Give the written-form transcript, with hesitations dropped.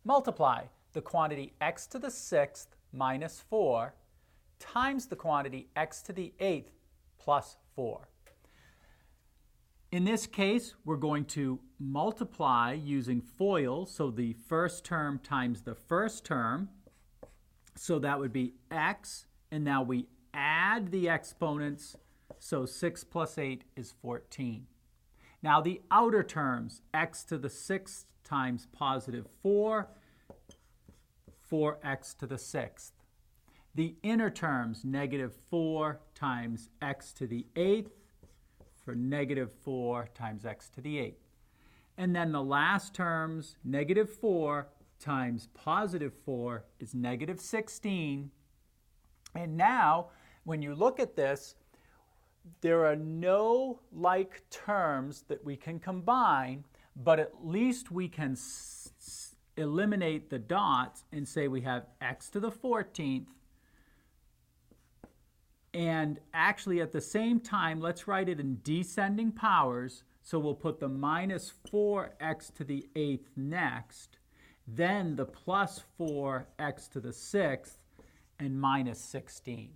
multiply the quantity x to the 6th minus 4 times the quantity x to the 8th plus 4. In this case, we're going to multiply using FOIL, so the first term times the first term. So that would be x, and now we add the exponents, so 6 plus 8 is 14. Now the outer terms, x to the 6th times positive 4, 4x to the 6th. The inner terms, negative 4 times x to the 8th, for negative 4 times x to the 8th. And then the last terms, negative 4 times positive 4 is negative 16. And now, when you look at this, there are no like terms that we can combine, but at least we can eliminate the dots and say we have x to the 14th. And actually, at the same time, let's write it in descending powers. So we'll put the minus 4x to the 8th next, then the plus 4x to the 6th, and minus 16.